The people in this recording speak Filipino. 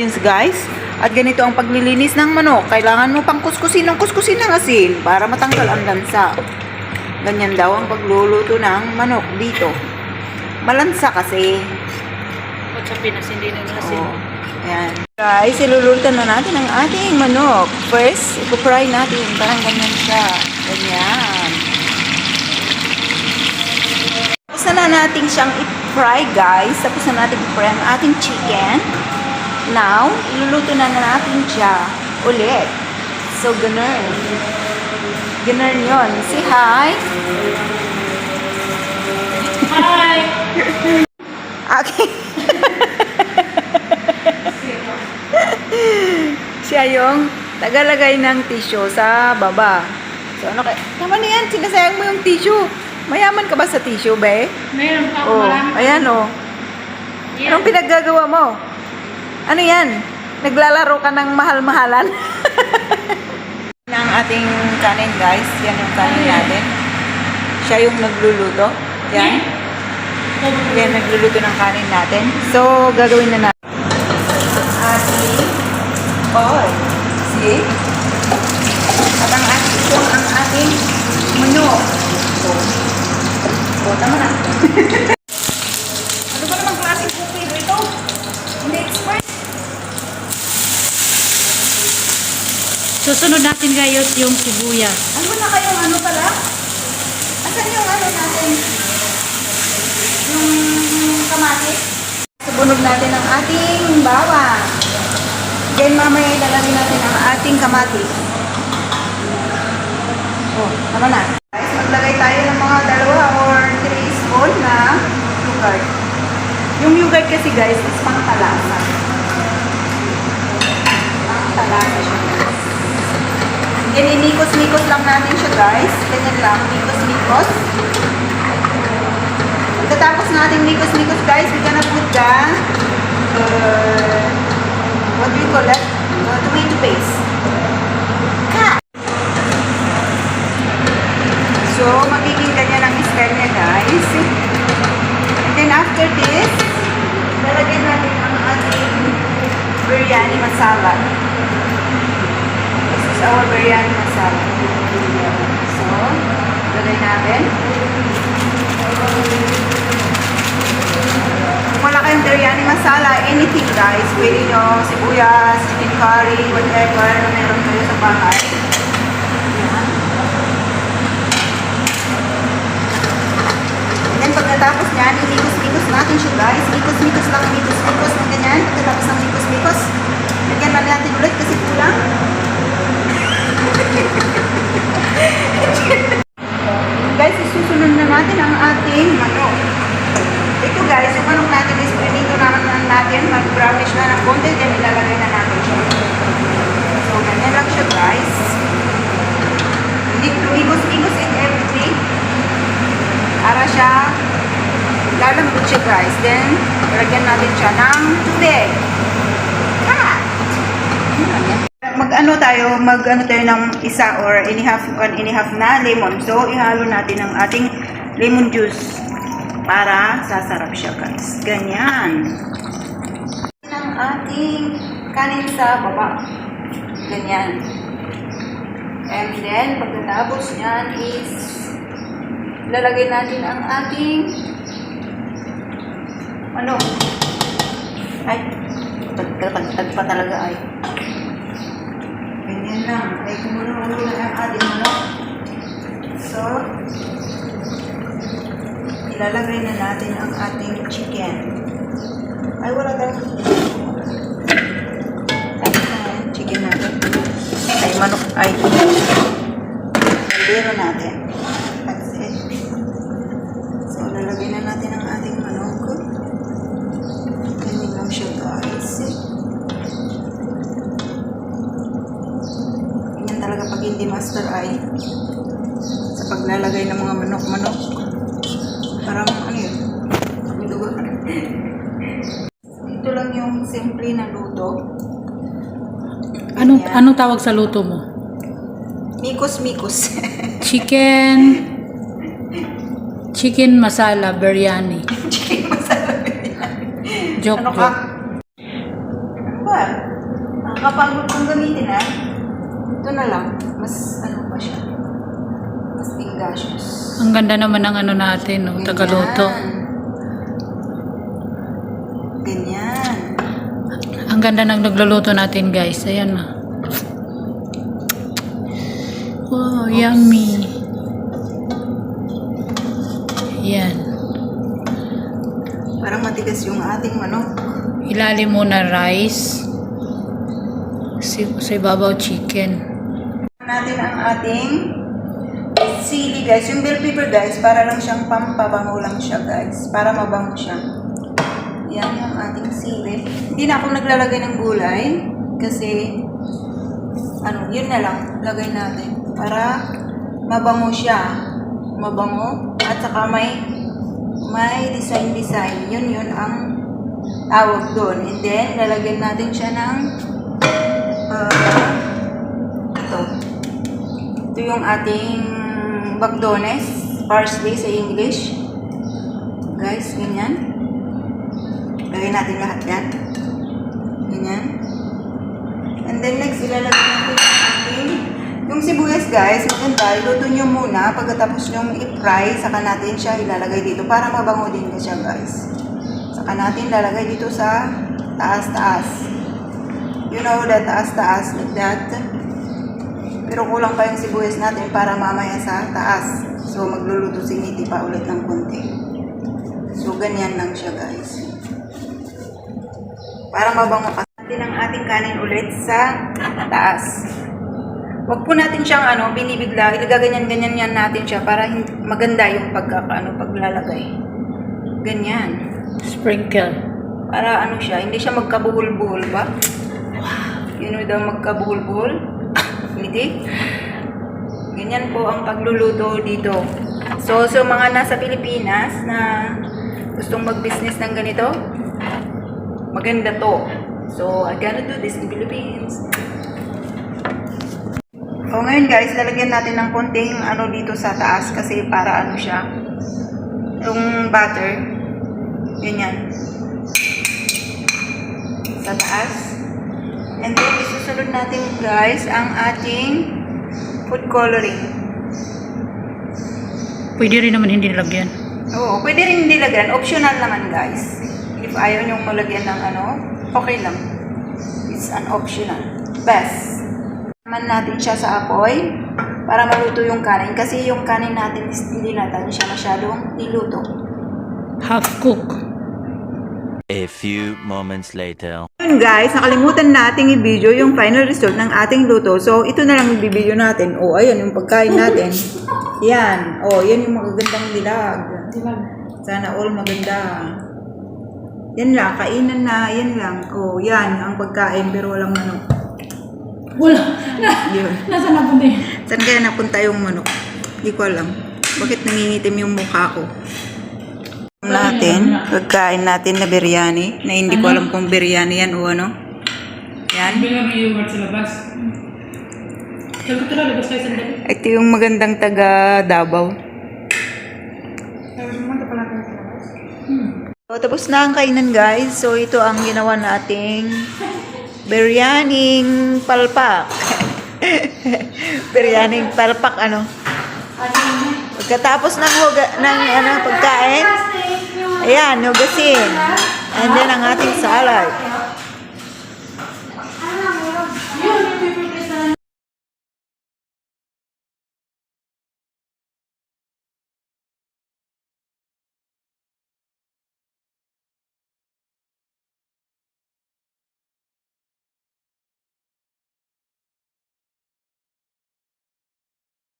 Yes guys, at ganito ang paglilinis ng manok. Kailangan mo pang kuskusin ng asin para matanggal ang lansa. Ganyan daw ang pagluluto ng manok dito. Malansa kasi. At sa Pinas, hindi na asin. Oh, ayan. Guys, iluluto na natin ang ating manok. First, ipo-fry natin. Parang ganyan siya. Ganyan. Tapos na natin siyang i-fry guys. Tapos na natin i-fry ang ating chicken. Now, iluluto na natin siya ulit. So, ganun. Ganun yun. Say hi. Hi! Okay. Siya yung tagalagay ng tissue sa baba. So, ano kaya? Tama na yan. Sinasayang mo yung tissue. Mayaman ka ba sa tissue, be? Meron pa ako Oh, marami. ayan oh. Anong pinaggagawa mo? Ano yan? Naglalaro ka ng mahal-mahalan? Ang ating kanin guys. Yan yung kanin natin. Siya yung nagluluto. Yan. Yan nagluluto ng kanin natin. So, gagawin na natin. Ating oil. See? At ang ating manok. So, tama na. Ano ba namang klaseng cookie ito? Hindi expert. Susunod natin ngayon yung sibuyas. Ano na kayong ano pala? Asan yung ano natin? Yung kamatis? Subunod natin ang ating bawang. Then mamaya ilalagay natin ang ating kamatis. Oh, tama na. Guys, maglagay tayo ng mga 2 or 3 spoon na yogurt. Yung yogurt kasi guys is pangtalasa. Pangtalasa siya. Then, inikos-mikos lang natin siya, guys. Ganyan lang, mikos-mikos. Pagkatapos natin mikos-mikos, guys, we're gonna put the, what do you call it? Tomato paste. So, magiging ganyan ang style niya, guys. And then, after this, lalagyan natin ang ating biryani masala. Our biryani masala. So, lagay natin. Kung wala kayong biryani masala, anything guys, pwede nyo, sibuyas, chicken curry, whatever na meron kayo sa bahay. Yan. And then, pagkatapos nyan, inikos-mikos natin siya guys. Mikos-mikos lang, mikos-mikos na ganyan. Pagkatapos ng mikos-mikos, lagyan lang natin ulit kasi kulang. Guys, isusunod na natin ang ating manok. Ito guys, yung manok natin is pinito naman natin, mag-brownish na ng konti, then ilalagay na natin siya. So, ganyan lang siya guys. Hindi lumigos-igos in everything. Para siya lalambot siya guys. Then, lagyan natin siya ng tubig. Mag-ano tayo ng isa or one and a half na lemon. So, ihalo natin ang ating lemon juice para sasarap siya, guys. Ganyan. Ang ating kanin sa baba. Ganyan. And then, pagkatapos niyan is lalagay natin ang ating ay, tagtag pa talaga ay. Ganyan lang. Ay, kumulo-ulo lang ang ating manok. So, ilalagay na natin ang ating chicken. Ay, wala tayo. Chicken natin. Ay, manok. Ay, kaldero natin. That's it. So, lalagay na natin ang ating manok. Ganyan lang siya, guys. Talaga pag hindi master ay sa paglalagay ng mga manok-manok parang ano yun ito lang yung simple na luto. Anong tawag sa luto mo? Mikos-mikos. Chicken masala biryani. Chicken masala biryani. Joke. Ano ka? Ano ba? Nakakapagod kong gamitin ha. Ito na lang. Mas ano pa siya. Mas tinggacious. Ang ganda naman ng ano natin, no? Tagaluto. Ganyan. Ang ganda ng nagluluto natin, guys. Ayan na. Wow, yummy. Yan. Parang matigas yung ating manok. Ilalim muna rice. Sa ibabaw chicken. Natin ang ating sili guys. Yung bell pepper guys, para lang siyang pampabango lang siya guys. Para mabango siya. Yan yung ating sili. Hindi na ako naglalagay ng gulay. Kasi, yun na lang. Lagay natin. Para mabango siya. Mabango. At saka may design. Yun ang tawag doon. And then, lalagyan natin siya ng ito yung ating bagdones, parsley sa English. Guys, ganyan. Lagyan natin lahat yan. Ganyan. And then next, ilalagay natin yung sibuyas guys, maganda, iluto nyo muna. Pagkatapos nyo i-fry, saka natin siya ilalagay dito para mabango din siya guys. Saka natin lalagay dito sa taas-taas. You know, that taas-taas like that. Pero kulang pa yung sibuyas natin para mamaya sa taas. So, magluluto si Niti pa ulit ng konti. So, ganyan lang siya guys. Para mabango pa natin ang ating kanin ulit sa taas. Huwag po natin siyang binibigla. Ilagaganyan-ganyan yan natin siya para maganda yung paglalagay. Ganyan. Sprinkle. Para siya, hindi siya magkabuhol-buhol ba? Yun daw magkabuhol-buhol. Hindi. Ganyan po ang pagluluto dito. So mga nasa Pilipinas na gustong mag-business ng ganito, maganda to. So, I gotta do this in Philippines. O ngayon guys, lalagyan natin ng konting dito sa taas kasi para siya. Yung butter. Ganyan. Sa taas. And then, isusunod natin guys ang ating food coloring. Pwede rin naman hindi lagyan. Oo, pwede rin hindi lagyan. Optional naman guys. If ayaw nyong malagyan ng okay lang. It's an optional. Best. Naman natin siya sa apoy para maluto yung kanin. Kasi yung kanin natin hindi natin siya masyadong iluto. Half cook. A few moments later. Yun guys, nakalimutan nating i-video yung final result ng ating luto. So, ito na lang i-video natin. O, ayan yung pagkain natin. Yan. O, yan yung magagandang dilag. Sana all maganda. Yan lang, kainan na. Yan lang. O, yan ang pagkain pero walang manok. Wala. Yun. Nasaan napunta yun? Saan kaya napunta yung manok? Hindi ko alam. Bakit nangingitim yung mukha ko? Pagkain natin na biryani, na hindi ko alam kung biryani yan o ano. Yan. Bigyan mo yung sa labas. Sabi ko talaga, labas kayo sandali. Ito yung magandang taga Davao. So, tapos na ang kainan guys. So, ito ang ginawa nating biryaning palpak. Biryaning palpak Pagkatapos ng pagkain, ayan, hugasin. And then ang ating salad.